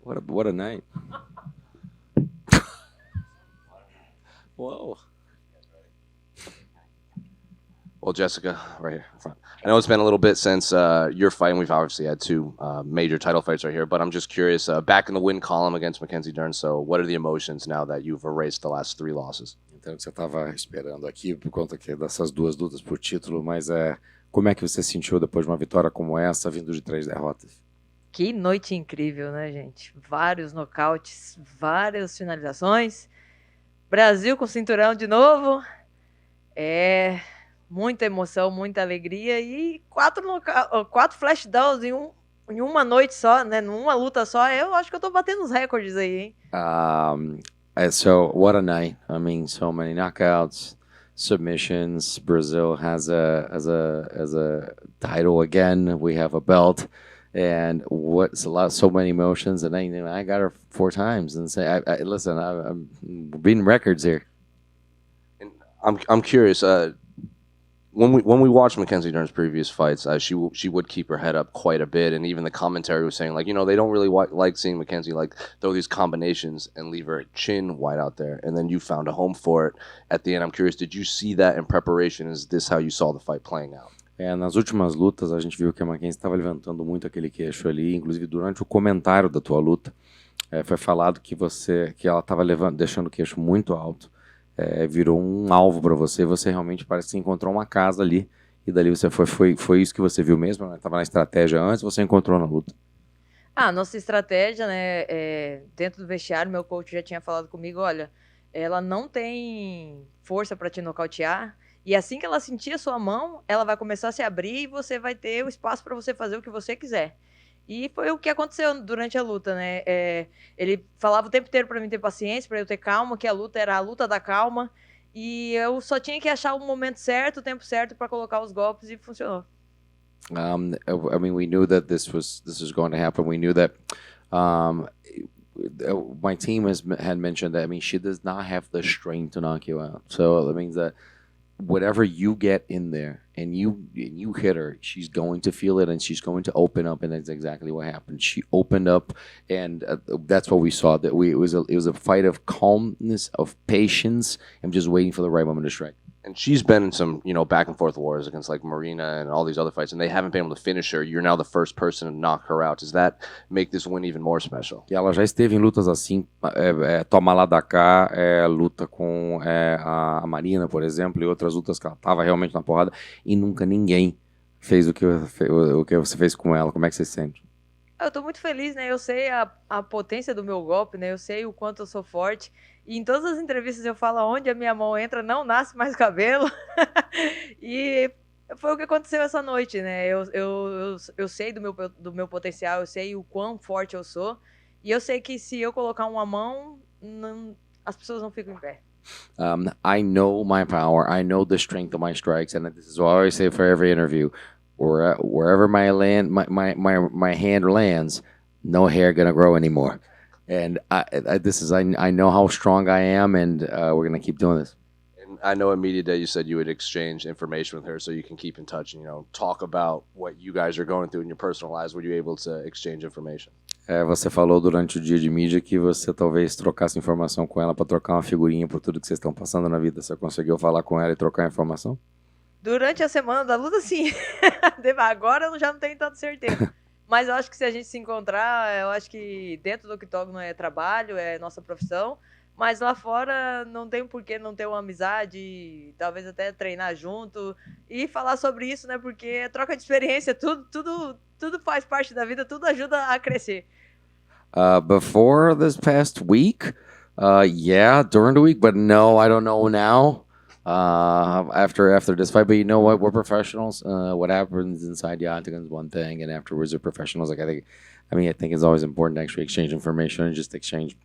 What a night. Whoa. Well, Jessica, right here in front. I know it's been a little bit since your fight, and we've obviously had two major title fights right here, but I'm just curious, back in the win column against Mackenzie Dern, so what are the emotions now that you've erased the last three losses? Então, você estava esperando aqui por conta aqui dessas duas lutas por título, mas como é que você se sentiu depois de uma vitória como essa, vindo de 3 derrotas? Que noite incrível, né, gente? Vários nocautes, várias finalizações. Brasil com cinturão de novo. É muita emoção, muita alegria e 4 flashdowns em uma noite só, né? Numa luta só. Eu acho que eu tô batendo os recordes aí, hein? So what a night. I mean, so many knockouts, submissions. Brazil has a title again. We have a belt. And so many emotions, and I got her 4 times. And say, listen, I'm beating records here. And I'm curious. When we watched Mackenzie Dern's previous fights, she would keep her head up quite a bit, and even the commentary was saying they don't really like seeing Mackenzie throw these combinations and leave her chin wide out there. And then you found a home for it at the end. I'm curious, did you see that in preparation? Is this how you saw the fight playing out? Nas últimas lutas, a gente viu que a Mackenzie estava levantando muito aquele queixo ali. Inclusive, durante o comentário da tua luta, foi falado que ela estava deixando o queixo muito alto. Virou um alvo para você. Você realmente parece que encontrou uma casa ali. E dali você foi isso que você viu mesmo? Estava na estratégia antes, você encontrou na luta? Nossa estratégia, né? Dentro do vestiário, meu coach já tinha falado comigo, olha, ela não tem força para te nocautear. E assim que ela sentir a sua mão, ela vai começar a se abrir e você vai ter o espaço para você fazer o que você quiser. E foi o que aconteceu durante a luta, né? Ele falava o tempo inteiro para mim ter paciência, para eu ter calma, que a luta era a luta da calma. E eu só tinha que achar o momento certo, o tempo certo para colocar os golpes e funcionou. I mean, we knew that this was going to happen. We knew that my team had mentioned that. I mean, she does not have the strength to knock you out. So that means that whatever you get in there and you hit her, she's going to feel it and she's going to open up, and that's exactly what happened. She opened up, and that's what we saw. That it was a fight of calmness, of patience, and just waiting for the right moment to strike. And she's been in some, back and forth wars against Marina and all these other fights, and they haven't been able to finish her. You're now the first person to knock her out. Does that make this win even more special? E ela já esteve em lutas assim, toma lá da cá, luta com a Marina, por exemplo, e outras lutas que ela estava realmente na porrada, e nunca ninguém fez o que você fez com ela. Como é que você se sente? Eu tô muito feliz, né? Eu sei a potência do meu golpe, né? Eu sei o quanto eu sou forte. E em todas as entrevistas eu falo, onde a minha mão entra, não nasce mais cabelo. E foi o que aconteceu essa noite, né? Eu sei do meu potencial, eu sei o quão forte eu sou. E eu sei que se eu colocar uma mão, as pessoas não ficam em pé. I know my power. I know the strength of my strikes. And this is what I always say for every interview. Wherever my hand lands, no hair gonna grow anymore. And I know how strong I am, and we're gonna keep doing this. And I know at Media Day you said you would exchange information with her so you can keep in touch and talk about what you guys are going through in your personal lives. Were you able to exchange information? Você falou durante o dia de mídia que você talvez trocasse informação com ela para trocar uma figurinha por tudo que vocês estão passando na vida. Você conseguiu falar com ela e trocar informação? Durante a semana da luta, sim. Agora eu já não tenho tanta certeza. Mas eu acho que se a gente se encontrar, eu acho que dentro do octógono é trabalho, é nossa profissão. Mas lá fora não tem por que não ter uma amizade, talvez até treinar junto e falar sobre isso, né? Porque é troca de experiência, tudo faz parte da vida, tudo ajuda a crescer. Before this past week, yeah, during the week, but no, I don't know now. After this fight, but you know what? We're professionals. What happens inside the octagon is one thing, and afterwards, we're professionals. I think it's always important to actually exchange information and just exchange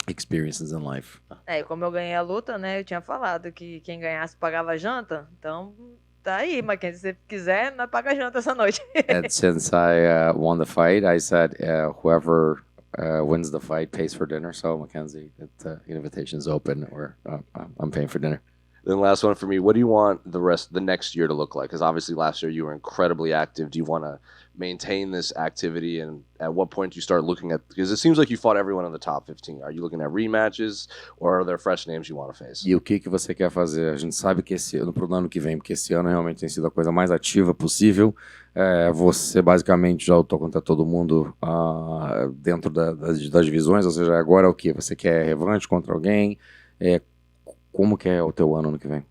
experiences in life. E como eu ganhei a luta, né? Eu tinha falado que quem ganhasse pagava janta. Então, tá aí, Mackenzie. Se você quiser, nós paga janta essa noite. And since I won the fight, I said whoever wins the fight pays for dinner. So, Mackenzie, the invitation's open, or I'm paying for dinner. Then last one for me, what do you want the next year to look like? Because obviously last year you were incredibly active. Do you want to maintain this activity, and at what point do you start looking at, because it seems like you fought everyone in the top 15. Are you looking at rematches, or are there fresh names you want to face? E o que você quer fazer? A gente sabe que esse ano, pro ano que vem, porque esse ano realmente tem sido a coisa mais ativa possível. Você basicamente já lutou contra todo mundo dentro das divisões, ou seja, agora é o que? Você quer revanche contra alguém? Como que é o teu ano que vem?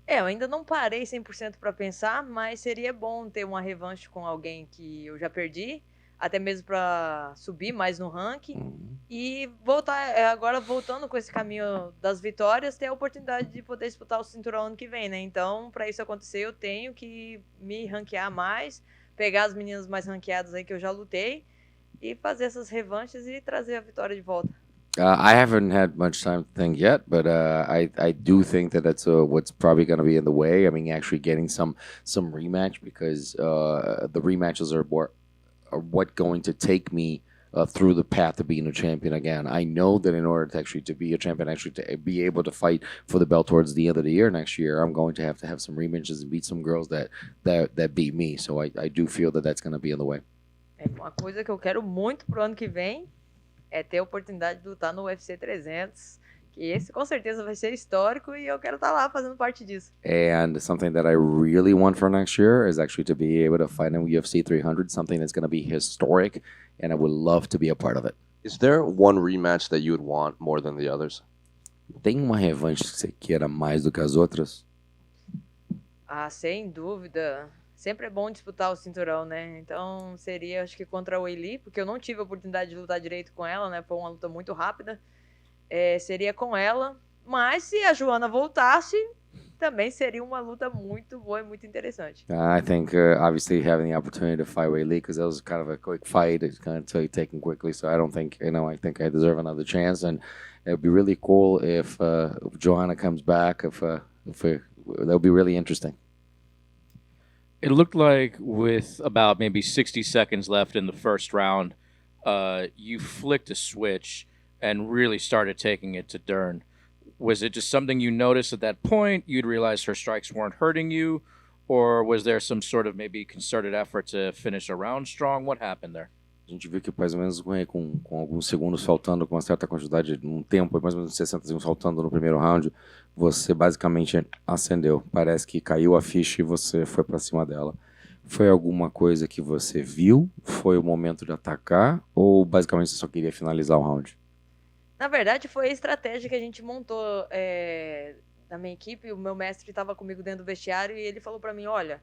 Eu ainda não parei 100% para pensar, mas seria bom ter uma revanche com alguém que eu já perdi, até mesmo para subir mais no ranking e voltar, agora voltando com esse caminho das vitórias, ter a oportunidade de poder disputar o cinturão ano que vem, né? Então, para isso acontecer, eu tenho que me ranquear mais, pegar as meninas mais ranqueadas aí que eu já lutei e fazer essas revanches e trazer a vitória de volta. I haven't had much time to think yet, but I do think that that's what's probably going to be in the way. I mean, actually getting some rematch, because the rematches are what going to take me through the path to being a champion again. I know that in order to actually to be a champion, actually to be able to fight for the belt towards the end of the year next year, I'm going to have some rematches and beat some girls that beat me. So I do feel that that's going to be in the way. É uma coisa que eu quero muito pro ano que vem. É ter a oportunidade de lutar no UFC 300, que esse com certeza vai ser histórico e eu quero estar lá fazendo parte disso. And something that I really want for next year is actually to be able to fight in UFC 300, something that's going to be historic, and I would love to be a part of it. Is there one rematch that you would want more than the others? Tem uma revanche que você queira mais do que as outras? Sem dúvida. Sempre é bom disputar o cinturão, né? Então seria, acho que contra a Weili, porque eu não tive a oportunidade de lutar direito com ela, né? Foi uma luta muito rápida. Seria com ela. Mas se a Joana voltasse, também seria uma luta muito boa e muito interessante. I think obviously having the opportunity to fight Weili, because that was kind of a quick fight, it's kind of taken quickly. So I don't think I think I deserve another chance, and it would be really cool if Joanna comes back. That would be really interesting. It looked like with about maybe 60 seconds left in the first round, you flicked a switch and really started taking it to Dern. Was it just something you noticed at that point? You'd realized her strikes weren't hurting you? Or was there some sort of maybe concerted effort to finish a round strong? What happened there? A gente viu que mais ou menos com alguns segundos faltando, com uma certa quantidade, um tempo, mais ou menos 60 segundos faltando no primeiro round, você basicamente acendeu. Parece que caiu a ficha e você foi pra cima dela. Foi alguma coisa que você viu? Foi o momento de atacar? Ou basicamente você só queria finalizar o round? Na verdade, foi a estratégia que a gente montou na minha equipe. O meu mestre estava comigo dentro do vestiário e ele falou para mim, olha,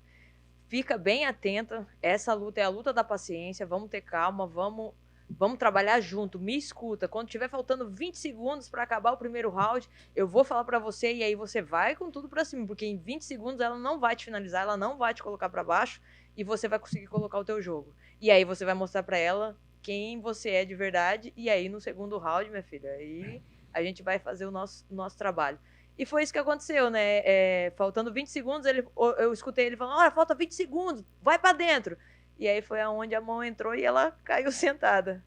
fica bem atenta, essa luta é a luta da paciência, vamos ter calma, vamos trabalhar junto, me escuta. Quando tiver faltando 20 segundos para acabar o primeiro round, eu vou falar para você e aí você vai com tudo para cima, porque em 20 segundos ela não vai te finalizar, ela não vai te colocar para baixo e você vai conseguir colocar o teu jogo. E aí você vai mostrar para ela quem você é de verdade e aí no segundo round, minha filha, aí a gente vai fazer o nosso trabalho. E foi isso que aconteceu, né? Faltando 20 segundos, eu escutei ele falando, olha, falta 20 segundos, vai pra dentro. E aí foi aonde a mão entrou e ela caiu sentada.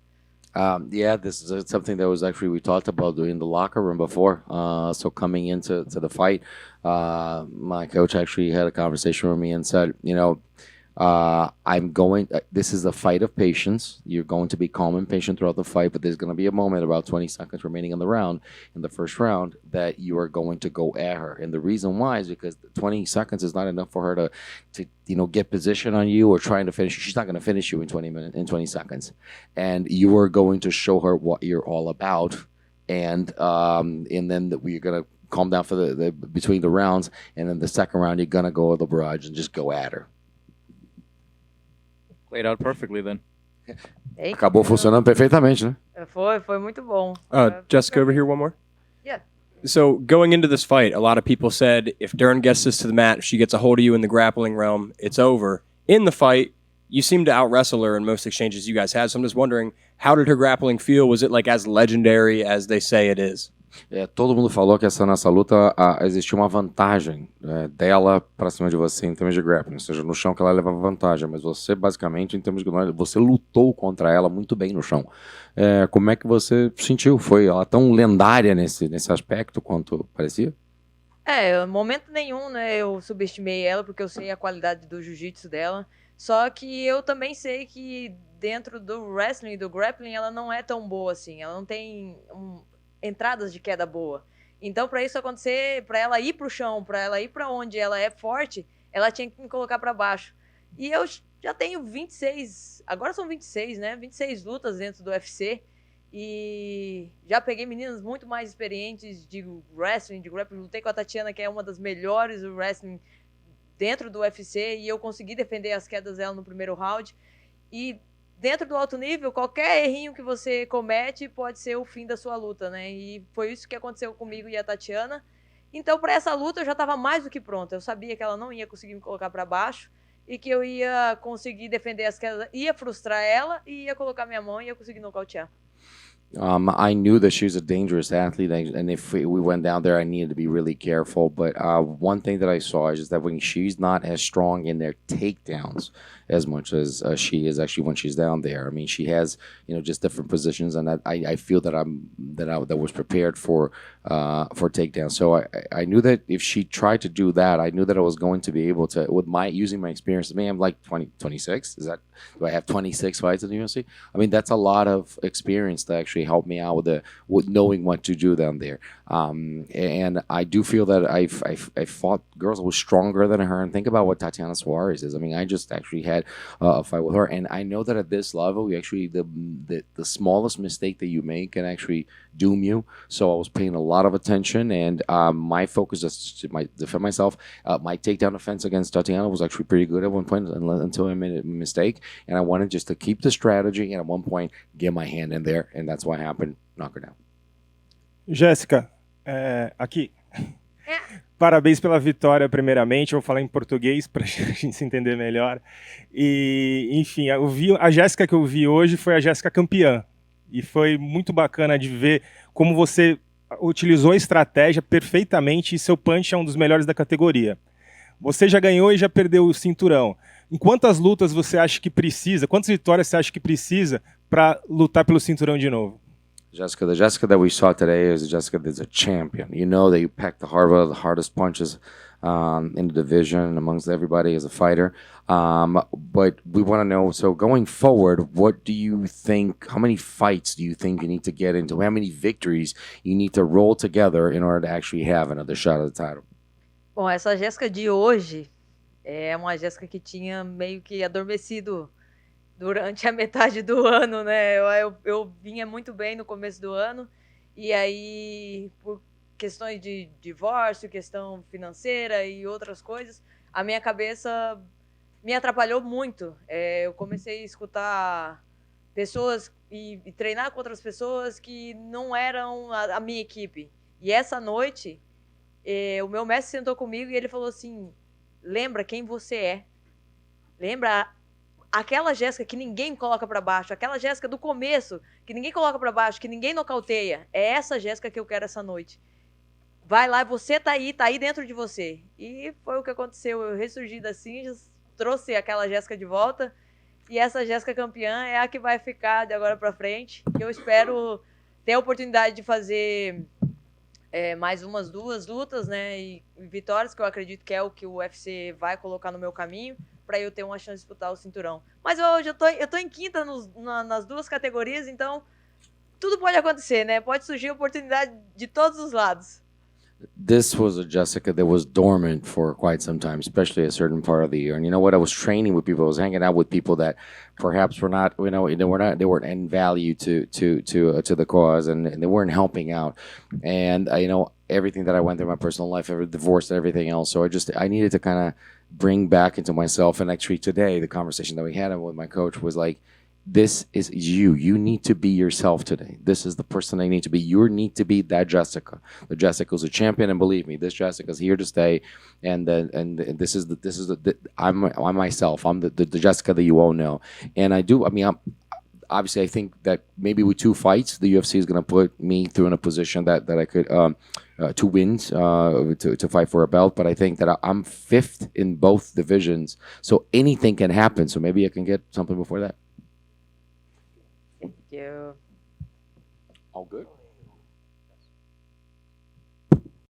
Yeah, this is something that was actually we talked about in the locker room before. So coming into the fight, my coach actually had a conversation with me and said, this is a fight of patience. You're going to be calm and patient throughout the fight, but there's going to be a moment about 20 seconds remaining in the first round, that you are going to go at her. And the reason why is because 20 seconds is not enough for her to get position on you or trying to finish. She's not going to finish you in 20 seconds. And you are going to show her what you're all about. And then we're going to calm down for the between the rounds. And then the second round, you're going to go to the barrage and just go at her. Played out perfectly then. Acabou funcionando perfeitamente, né? Foi muito bom. Jessica, over here one more. Yeah. So going into this fight, a lot of people said if Dern gets this to the mat, she gets a hold of you in the grappling realm, it's over. In the fight, you seem to out-wrestle her in most exchanges you guys had. So I'm just wondering, how did her grappling feel? Was it like as legendary as they say it is? Todo mundo falou que nessa luta existia uma vantagem dela pra cima de você em termos de grappling, ou seja, no chão que ela levava vantagem, mas você basicamente, em termos de você lutou contra ela muito bem no chão. Como é que você sentiu? Foi ela tão lendária nesse aspecto quanto parecia? Momento nenhum, né, eu subestimei ela, porque eu sei a qualidade do jiu-jitsu dela. Só que eu também sei que dentro do wrestling e do grappling ela não é tão boa assim. Ela não tem entradas de queda boa. Então, para isso acontecer, para ela ir pro chão, para ela ir para onde ela é forte, ela tinha que me colocar para baixo. E eu já tenho 26, agora são 26, né? 26 lutas dentro do UFC. E já peguei meninas muito mais experientes de wrestling, de grappling. Lutei com a Tatiana, que é uma das melhores do wrestling dentro do UFC, e eu consegui defender as quedas dela no primeiro round. E dentro do alto nível, qualquer errinho que você comete pode ser o fim da sua luta, né? E foi isso que aconteceu comigo e a Tatiana. Então, para essa luta, eu já estava mais do que pronta. Eu sabia que ela não ia conseguir me colocar para baixo e que eu ia conseguir defender as quedas, ia frustrar ela e ia colocar minha mão e ia conseguir nocautear. I knew that she was a dangerous athlete, and if we went down there, I needed to be really careful. But one thing that I saw is that when she's not as strong in their takedowns as much as she is actually when she's down there. I mean, she has just different positions, and I feel that I was prepared for takedowns. So I knew that if she tried to do that, I knew that I was going to be able to with using my experience. I mean, I'm like 26. Do I have 26 fights in the UFC? I mean, that's a lot of experience to actually help me out with knowing what to do down there. And I do feel that I fought girls who were stronger than her. And think about what Tatiana Suarez is. I mean, I just actually had a fight with her, and I know that at this level, you actually the smallest mistake that you make can actually doom you. So I was paying a lot of attention, and my focus is to defend myself. My takedown offense against Tatiana was actually pretty good at one point until I made a mistake, and I wanted just to keep the strategy and at one point get my hand in there, and that's what happened. Knock her down. Jéssica, aqui. Parabéns pela vitória, primeiramente. Eu vou falar em português para a gente se entender melhor. E, enfim, a Jéssica que eu vi hoje foi a Jéssica campeã. E foi muito bacana de ver como você utilizou a estratégia perfeitamente e seu punch é um dos melhores da categoria. Você já ganhou e já perdeu o cinturão. Em quantas lutas você acha que precisa, quantas vitórias você acha que precisa para lutar pelo cinturão de novo? Jessica, the Jessica that we saw today is a Jessica that's a champion. You know that you packed the hardest punches in the division amongst everybody as a fighter. But we want to know, so going forward, what do you think, how many fights do you think you need to get into? How many victories you need to roll together in order to actually have another shot at the title? Bom, essa Jéssica de hoje é uma Jéssica que tinha meio que adormecido durante a metade do ano, né? Eu vinha muito bem no começo do ano, e aí, por questões de divórcio, questão financeira e outras coisas, a minha cabeça me atrapalhou muito. Eu comecei a escutar pessoas e treinar com outras pessoas que não eram a minha equipe. E essa noite, o meu mestre sentou comigo e ele falou assim: lembra quem você é. Lembra aquela Jéssica que ninguém coloca pra baixo, aquela Jéssica do começo, que ninguém coloca pra baixo, que ninguém nocauteia. É essa Jéssica que eu quero essa noite. Vai lá, você tá aí dentro de você. E foi o que aconteceu. Eu ressurgi das cinzas, trouxe aquela Jéssica de volta, e essa Jéssica campeã é a que vai ficar de agora pra frente. Eu espero ter a oportunidade de fazer mais umas 2 lutas, né, e vitórias, que eu acredito que é o que o UFC vai colocar no meu caminho, para eu ter uma chance de disputar o cinturão. Mas hoje eu tô em quinta nas 2 categorias, então tudo pode acontecer, né? Pode surgir oportunidade de todos os lados. This was a Jessica that was dormant for quite some time, especially a certain part of the year. And you know what? I was training with people. I was hanging out with people that perhaps were not, they weren't in value to the cause, and they weren't helping out. And everything that I went through in my personal life, every divorce, and everything else. So I needed to kind of bring back into myself. And actually today, the conversation that we had with my coach was like, this is you. You need to be yourself today. This is the person I need to be. You need to be that Jessica. The Jessica who's a champion, and believe me, this Jessica is here to stay. And I'm myself. I'm the Jessica that you all know. And obviously, I think that maybe with 2 fights, the UFC is going to put me through in a position that I could 2 wins to fight for a belt. But I think that I'm 5th in both divisions, so anything can happen. So maybe I can get something before that. Thank you. All good.